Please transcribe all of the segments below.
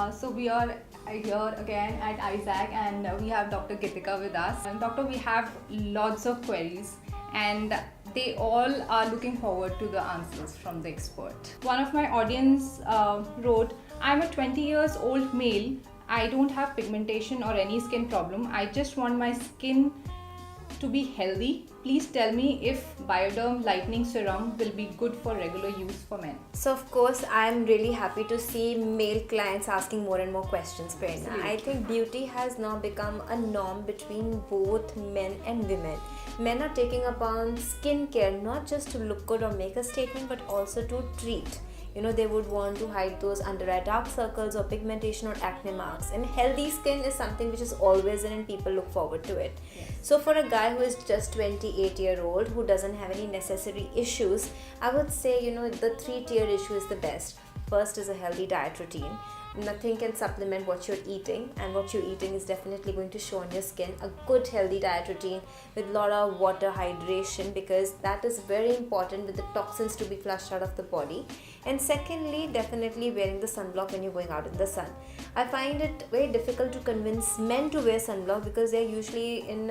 So we are here again at Isaac, and we have Dr. Geetika with us. And Doctor, we have lots of queries, and they all are looking forward to the answers from the expert. One of my audience wrote, "I'm a 20 years old male. I don't have pigmentation or any skin problem. I just want my skin to be healthy. Please tell me if Bioderm Lightening Serum will be good for regular use for men." So of course, I'm really happy to see male clients asking more and more questions, Prerna. Absolutely. I think beauty has now become a norm between both men and women. Men are taking upon skincare not just to look good or make a statement, but also to treat. They would want to hide those under eye dark circles or pigmentation or acne marks. And healthy skin is something which is always in, and people look forward to it. Yes. So for a guy who is just 28-year-old who doesn't have any necessary issues, I would say, the 3-tier issue is the best. First is a healthy diet routine. Nothing can supplement what you're eating, and what you're eating is definitely going to show on your skin. A good healthy diet routine with a lot of water hydration, because that is very important with the toxins to be flushed out of the body. And secondly, definitely wearing the sunblock when you're going out in the sun. I find it very difficult to convince men to wear sunblock because they're usually in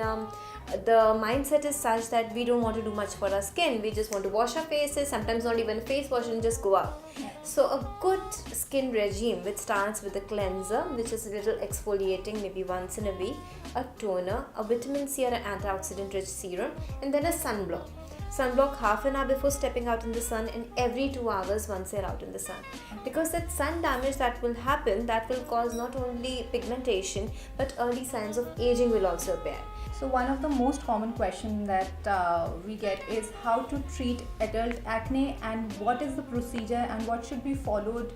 the mindset is such that we don't want to do much for our skin. We just want to wash our faces, sometimes not even a face wash, and just go out. So a good skin regime which starts with a cleanser, which is a little exfoliating maybe once in a week, a toner, a vitamin C or an antioxidant rich serum, and then a sunblock. Sunblock half an hour before stepping out in the sun, and every 2 hours once you're out in the sun. Because that sun damage that will happen, that will cause not only pigmentation but early signs of aging will also appear. So one of the most common questions that we get is how to treat adult acne, and what is the procedure and what should be followed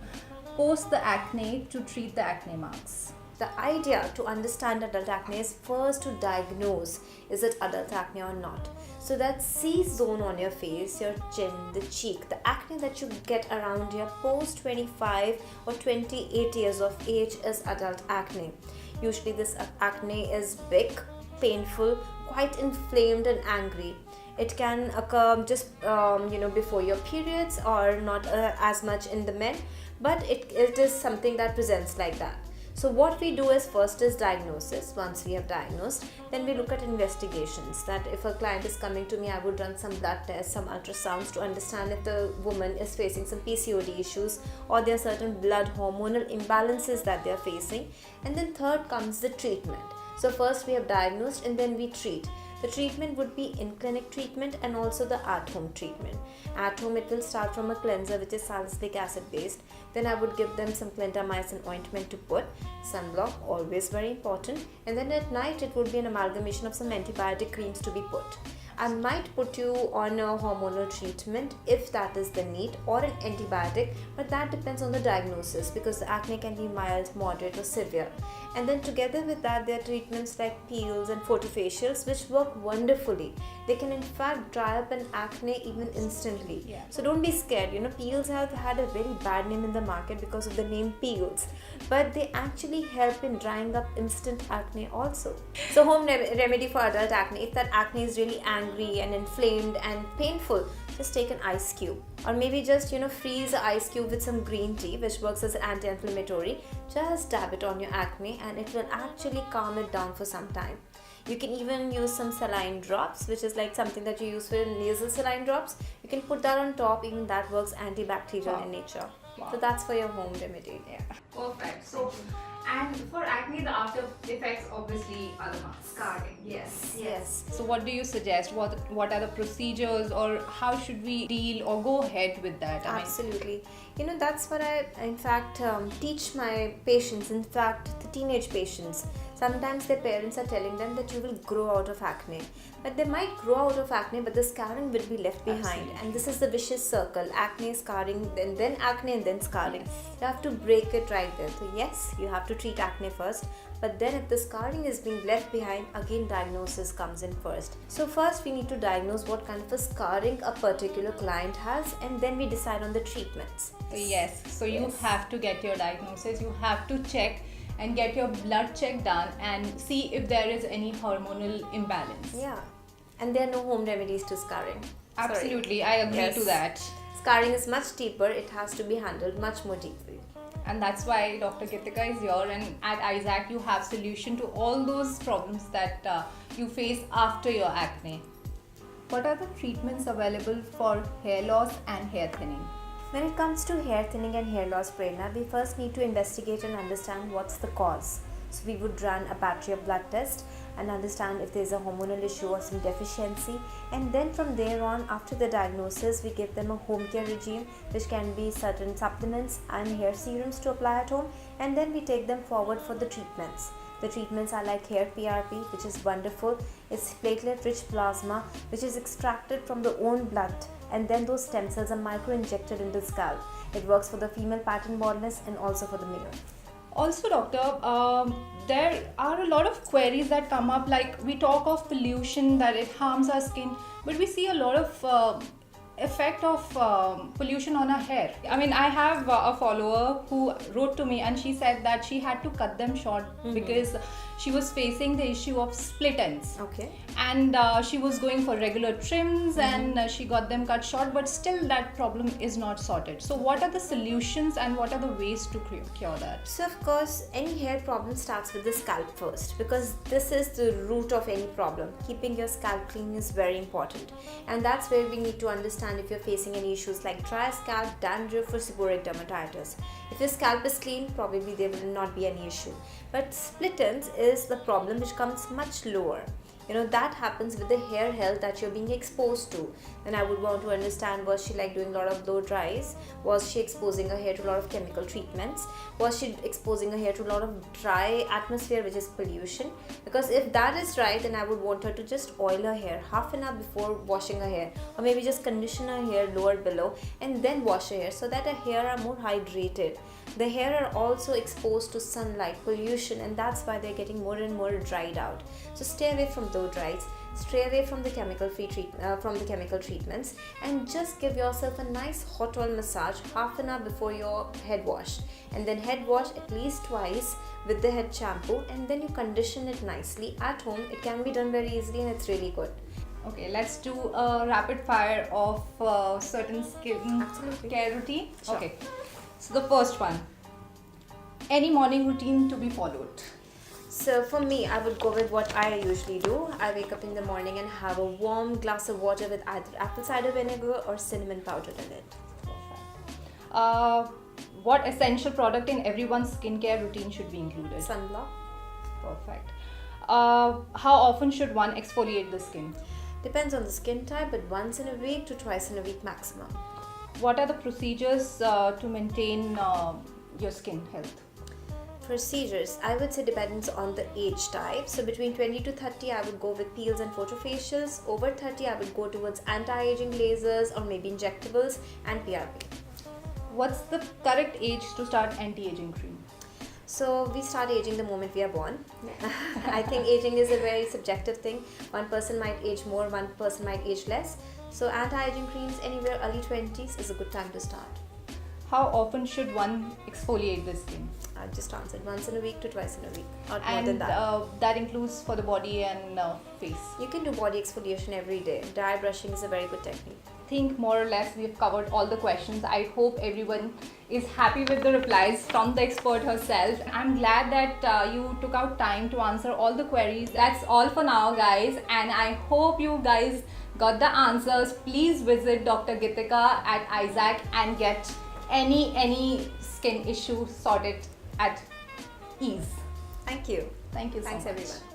post the acne to treat the acne marks. The idea to understand adult acne is first to diagnose, is it adult acne or not. So that C zone on your face, your chin, the cheek, the acne that you get around your post 25 or 28 years of age is adult acne. Usually this acne is big, painful, quite inflamed and angry. It can occur just before your periods, or not as much in the men, but it is something that presents like that. So what we do is first is diagnosis. Once we have diagnosed, then we look at investigations. That if a client is coming to me, I would run some blood tests, some ultrasounds to understand if the woman is facing some PCOD issues, or there are certain blood hormonal imbalances that they are facing. And then third comes the treatment. So first we have diagnosed, and then we treat. The treatment would be in-clinic treatment and also the at-home treatment. At home, it will start from a cleanser which is salicylic acid based. Then I would give them some clindamycin ointment to put. Sunblock, always very important. And then at night, it would be an amalgamation of some antibiotic creams to be put. I might put you on a hormonal treatment if that is the need, or an antibiotic, but that depends on the diagnosis, because the acne can be mild, moderate or severe. And then together with that, there are treatments like peels and photofacials which work wonderfully. They can in fact dry up an acne even instantly. Yeah. So don't be scared. Peels have had a very bad name in the market because of the name peels, but they actually help in drying up instant acne also. So home remedy for adult acne: if that acne is really angry and inflamed and painful, just take an ice cube, or maybe just freeze an ice cube with some green tea, which works as an anti-inflammatory. Just dab it on your acne, and it will actually calm it down for some time. You can even use some saline drops, which is like something that you use for nasal saline drops. You can put that on top. Even that works antibacterial in nature. Wow. So that's for your home remedy. Yeah, perfect. So, and for acne, the after effects obviously are the marks. Scarring. Yes. So what do you suggest? What are the procedures, or how should we deal or go ahead with that? Absolutely. That's what I in fact teach my patients, in fact the teenage patients. Sometimes their parents are telling them that you will grow out of acne, but they might grow out of acne, but the scarring will be left behind. Absolutely. And this is the vicious circle: acne, scarring, then acne, and then scarring. Yes. You have to break it right there. So yes, you have to treat acne first, but then if the scarring is being left behind, again diagnosis comes in first. So first we need to diagnose what kind of a scarring a particular client has, and then we decide on the treatments. Yes. So you have to get your diagnosis. You have to check and get your blood check done and see if there is any hormonal imbalance. Yeah, and there are no home remedies to scarring. Absolutely, I agree to that. Scarring is much deeper. It has to be handled much more deeply. And that's why Dr. Geetika is here, and at Isaac you have solution to all those problems that you face after your acne. What are the treatments available for hair loss and hair thinning? When it comes to hair thinning and hair loss, Prerna, we first need to investigate and understand what's the cause. So we would run a battery of blood tests and understand if there's a hormonal issue or some deficiency, and then from there on, after the diagnosis, we give them a home care regime, which can be certain supplements and hair serums to apply at home, and then we take them forward for the treatments. The treatments are like hair PRP, which is wonderful. It's platelet rich plasma, which is extracted from the own blood, and then those stem cells are micro injected into the scalp. It works for the female pattern baldness and also for the male. Also, doctor, there are a lot of queries that come up, like we talk of pollution, that it harms our skin, but we see a lot of effect of pollution on our hair. I mean, I have a follower who wrote to me and she said that she had to cut them short because she was facing the issue of split ends. Okay. And she was going for regular trims and she got them cut short, but still that problem is not sorted. So what are the solutions and what are the ways to cure that? So of course, any hair problem starts with the scalp first, because this is the root of any problem. Keeping your scalp clean is very important, and that's where we need to understand if you're facing any issues like dry scalp, dandruff or seborrheic dermatitis. If your scalp is clean, probably there will not be any issue. But split ends is the problem which comes much lower. That happens with the hair health that you're being exposed to. Then I would want to understand, was she like doing a lot of blow dries? Was she exposing her hair to a lot of chemical treatments? Was she exposing her hair to a lot of dry atmosphere, which is pollution? Because if that is right, then I would want her to just oil her hair half an hour before washing her hair, or maybe just condition her hair lower below and then wash her hair, so that her hair are more hydrated. The hair are also exposed to sunlight, pollution, and that's why they're getting more and more dried out. So stay away from blow dries, stay away from the chemical treatments, and just give yourself a nice hot oil massage half an hour before your head wash, and then head wash at least twice with the head shampoo, and then you condition it nicely at home. It can be done very easily and it's really good. Okay, let's do a rapid fire of certain skin Absolutely. care routine. Sure. Okay, so the first one, any morning routine to be followed? So for me, I would go with what I usually do. I wake up in the morning and have a warm glass of water with either apple cider vinegar or cinnamon powder in it. What essential product in everyone's skincare routine should be included? Sunblock. Perfect. How often should one exfoliate the skin? Depends on the skin type, but once in a week to twice in a week maximum. What are the procedures to maintain your skin health? Procedures, I would say, depends on the age type. So between 20 to 30, I would go with peels and photofacials. Over 30, I would go towards anti-aging lasers or maybe injectables and PRP. What's the correct age to start anti-aging cream? So we start aging the moment we are born. I think aging is a very subjective thing. One person might age more, one person might age less. So anti-aging creams anywhere early 20s is a good time to start. How often should one exfoliate the skin? I just answered once in a week to twice in a week, or more And than that. that includes for the body and face. You can do body exfoliation every day. Dry brushing is a very good technique. I think more or less we've covered all the questions. I hope everyone is happy with the replies from the expert herself. I'm glad that you took out time to answer all the queries. That's all for now, guys, and I hope you guys got the answers. Please visit Dr. Geetika at Isaac and get any skin issue sorted at ease. Thank you. Thank you so Thanks, much. everyone.